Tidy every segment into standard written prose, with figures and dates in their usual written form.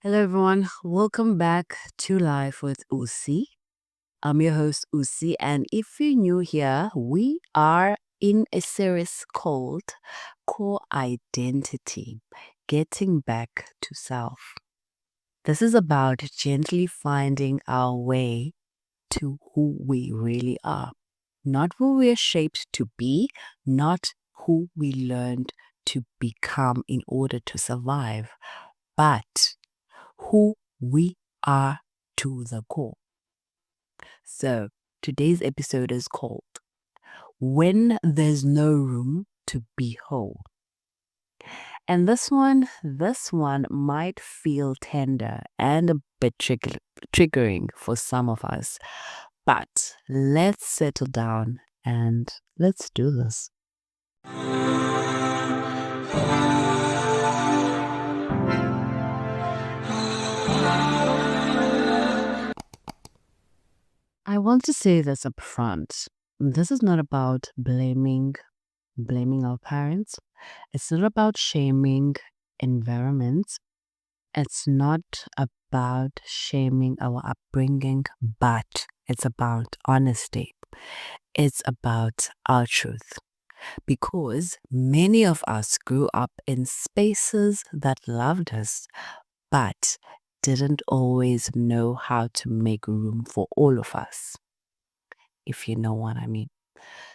Hello, everyone. Welcome back to Life with Ussie. I'm your host, Ussie, and if you're new here, we are in a series called Core Identity Getting Back to Self. This is about gently finding our way to who we really are, not who we are shaped to be, not who we learned to become in order to survive, but who we are to the core. So, today's episode is called When There's No Room to Be Whole. And this one might feel tender and a bit triggering for some of us. But let's settle down and let's do this. I want to say this up front. This is not about blaming our parents. It's not about shaming environments. It's not about shaming our upbringing, but it's about honesty. It's about our truth. Because many of us grew up in spaces that loved us, but didn't always know how to make room for all of us, if you know what I mean.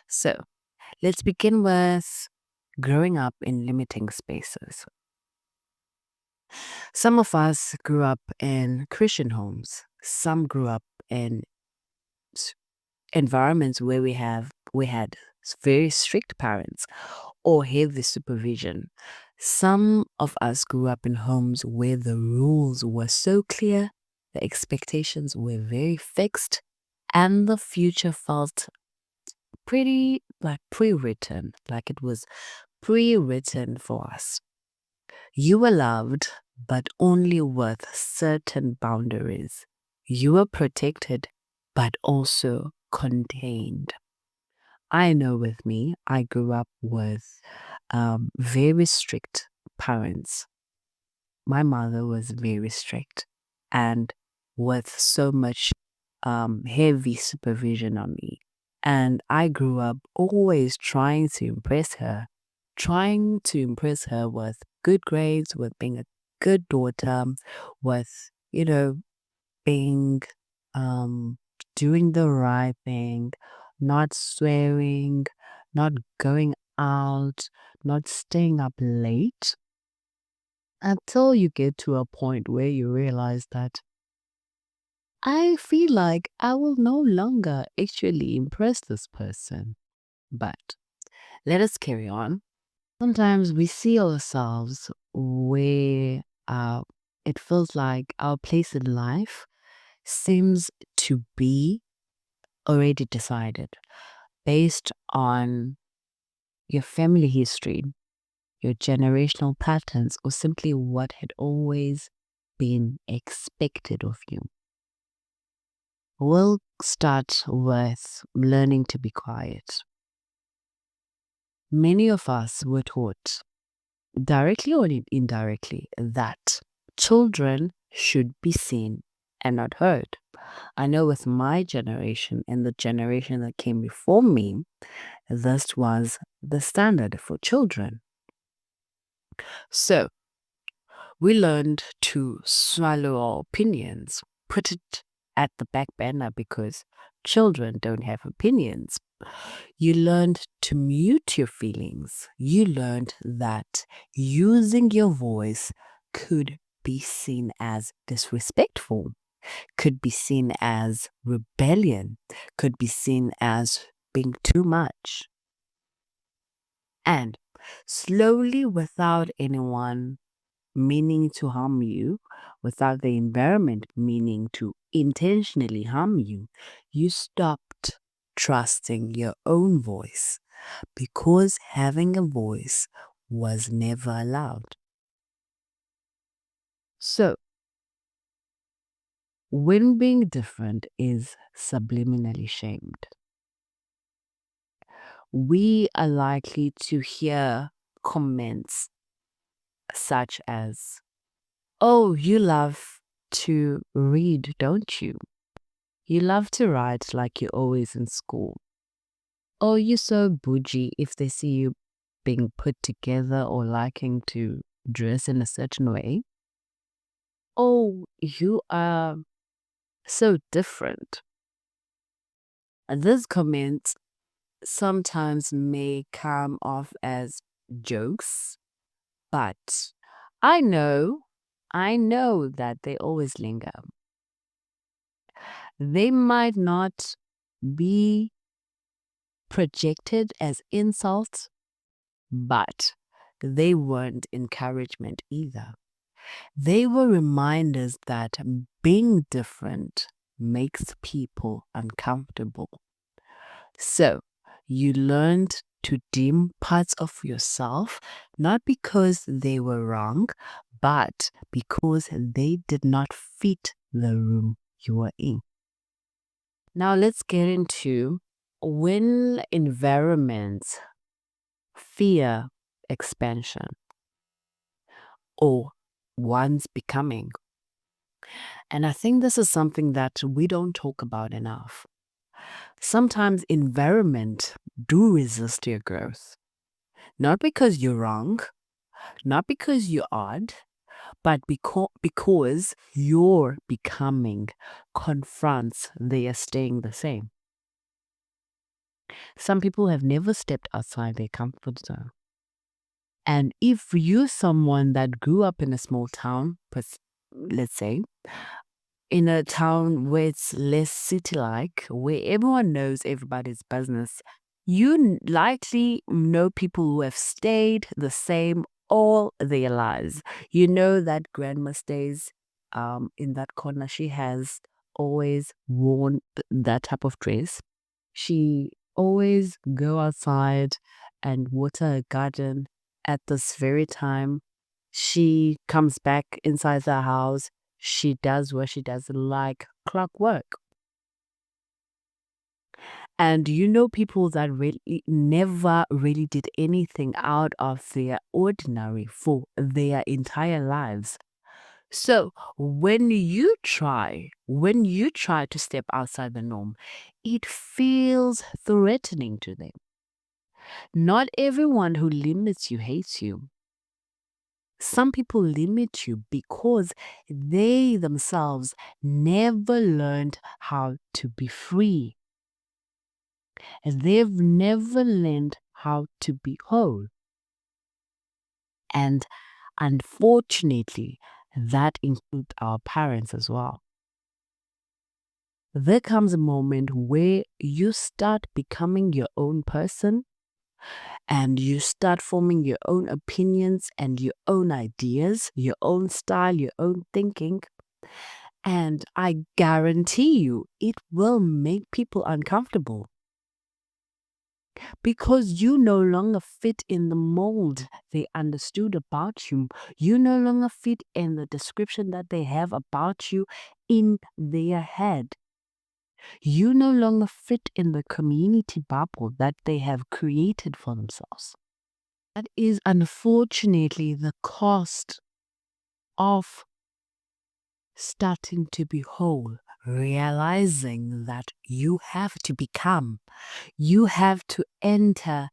So, let's begin with growing up in limiting spaces. Some of us grew up in Christian homes. Some grew up in s- environments where we had very strict parents or heavy supervision. Some of us grew up in homes where the rules were so clear, the expectations were very fixed, and the future felt pretty like pre-written, like it was pre-written for us. You were loved, but only with certain boundaries. You were protected, but also contained. I know with me, I grew up with very strict parents. My mother was very strict and with so much heavy supervision on me. And I grew up always trying to impress her with good grades, with being a good daughter, with, being, um, doing the right thing, not swearing, not going out, not staying up late until you get to a point where you realize that I feel like I will no longer actually impress this person. But let us carry on. Sometimes we see ourselves where it feels like our place in life seems to be already decided based on your family history, your generational patterns, or simply what had always been expected of you. We'll start with learning to be quiet. Many of us were taught, directly or indirectly, that children should be seen and not heard. I know with my generation and the generation that came before me, this was the standard for children. So we learned to swallow our opinions, put it at the back burner because children don't have opinions. You learned to mute your feelings. You learned that using your voice could be seen as disrespectful, could be seen as rebellion, could be seen as being too much. And slowly, without anyone meaning to harm you, without the environment meaning to intentionally harm you, you stopped trusting your own voice because having a voice was never allowed. So, when being different is subliminally shamed, we are likely to hear comments such as, Oh, you love to read, don't you? You love to write like you're always in school. Oh, you're so bougie if they see you being put together or liking to dress in a certain way. Oh, you are so different. These comments sometimes may come off as jokes, but I know, I know that they always linger. They might not be projected as insults, but they weren't encouragement either. They were reminders that being different makes people uncomfortable. So you learned to dim parts of yourself, not because they were wrong, but because they did not fit the room you were in. Now let's get into when environments fear expansion or one's becoming. And I think this is something that we don't talk about enough. Sometimes environment do resist your growth. Not because you're wrong, not because you're odd, but because your becoming confronts their staying the same. Some people have never stepped outside their comfort zone. And if you're someone that grew up in a small town, let's say, in a town where it's less city-like, where everyone knows everybody's business, you likely know people who have stayed the same all their lives. You know that grandma stays in that corner. She has always worn that type of dress. She always go outside and water her garden at this very time. She comes back inside the house. She does what she does like clockwork. And you know people that really never really did anything out of their ordinary for their entire lives. So when you try to step outside the norm, it feels threatening to them. Not everyone who limits you hates you. Some people limit you because they themselves never learned how to be free. And they've never learned how to be whole. And unfortunately, that includes our parents as well. There comes a moment where you start becoming your own person and you start forming your own opinions and your own ideas, your own style, your own thinking. And I guarantee you, it will make people uncomfortable because you no longer fit in the mold they understood about you. You no longer fit in the description that they have about you in their head. You no longer fit in the community bubble that they have created for themselves. That is unfortunately the cost of starting to be whole, realizing that you have to become, you have to enter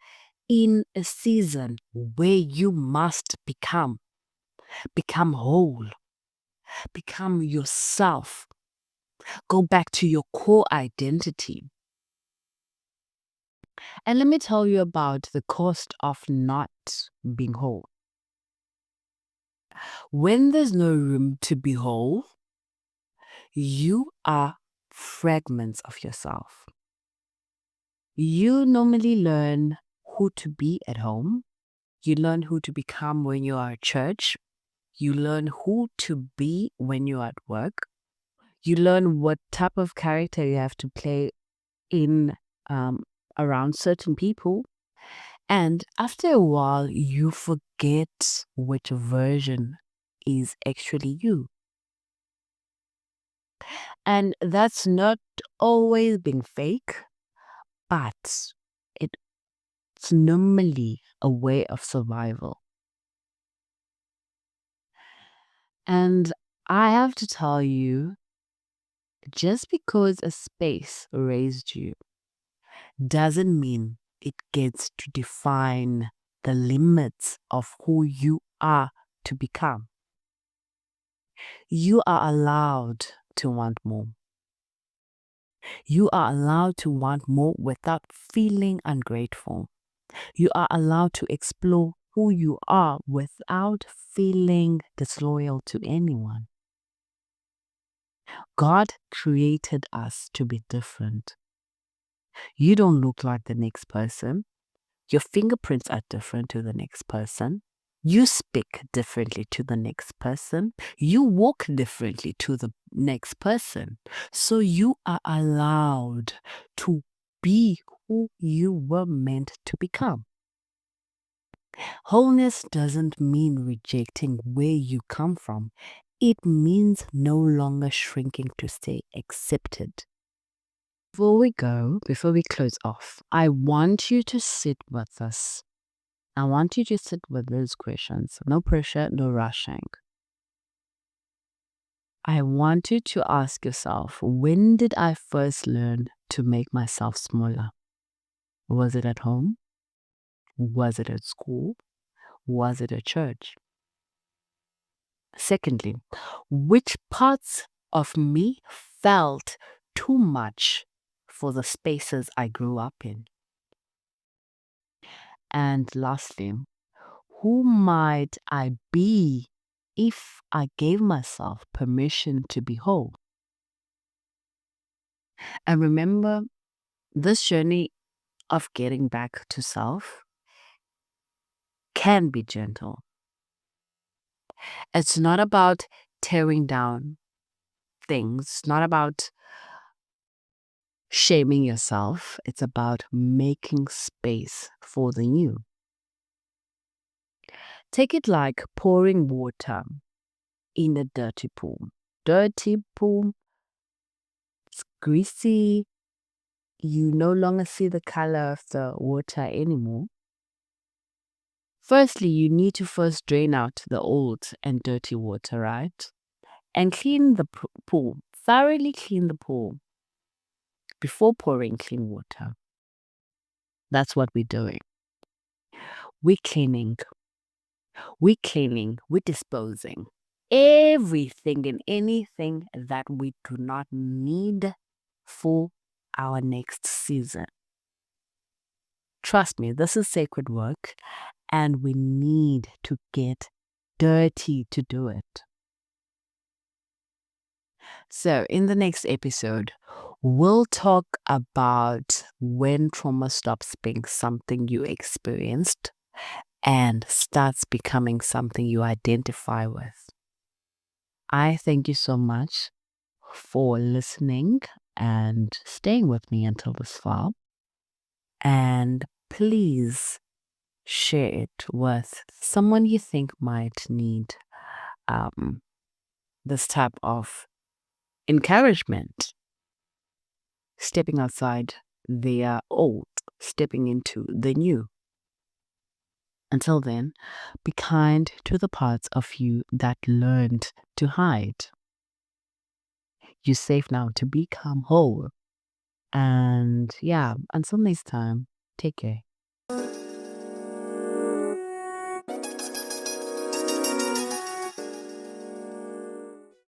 in a season where you must become whole, become yourself, go back to your core identity. And let me tell you about the cost of not being whole. When there's no room to be whole, you are fragments of yourself. You normally learn who to be at home. You learn who to become when you are at church. You learn who to be when you're at work. You learn what type of character you have to play in around certain people. And after a while, you forget which version is actually you. And that's not always being fake, but it's normally a way of survival. And I have to tell you, just because a space raised you doesn't mean it gets to define the limits of who you are to become. You are allowed to want more. You are allowed to want more without feeling ungrateful. You are allowed to explore who you are without feeling disloyal to anyone. God created us to be different. You don't look like the next person. Your fingerprints are different to the next person. You speak differently to the next person. You walk differently to the next person. So you are allowed to be who you were meant to become. Wholeness doesn't mean rejecting where you come from. It means no longer shrinking to stay accepted. Before we close off, I want you to sit with us. I want you to sit with those questions. No pressure, no rushing. I want you to ask yourself, when did I first learn to make myself smaller? Was it at home? Was it at school? Was it at church? Secondly, which parts of me felt too much for the spaces I grew up in? And lastly, who might I be if I gave myself permission to be whole? And remember, this journey of getting back to self can be gentle. It's not about tearing down things, it's not about shaming yourself, it's about making space for the new. Take it like pouring water in a dirty pool. Dirty pool, it's greasy, you no longer see the color of the water anymore. Firstly, you need to first drain out the old and dirty water, right? And clean the pool. Thoroughly clean the pool before pouring clean water. That's what we're doing. We're cleaning. We're disposing everything and anything that we do not need for our next season. Trust me, this is sacred work, and we need to get dirty to do it. So, in the next episode, we'll talk about when trauma stops being something you experienced and starts becoming something you identify with. I thank you so much for listening and staying with me until this far. And please share it with someone you think might need this type of encouragement. Stepping outside the old, stepping into the new. Until then, be kind to the parts of you that learned to hide. You're safe now to become whole. And yeah, until next time, take care.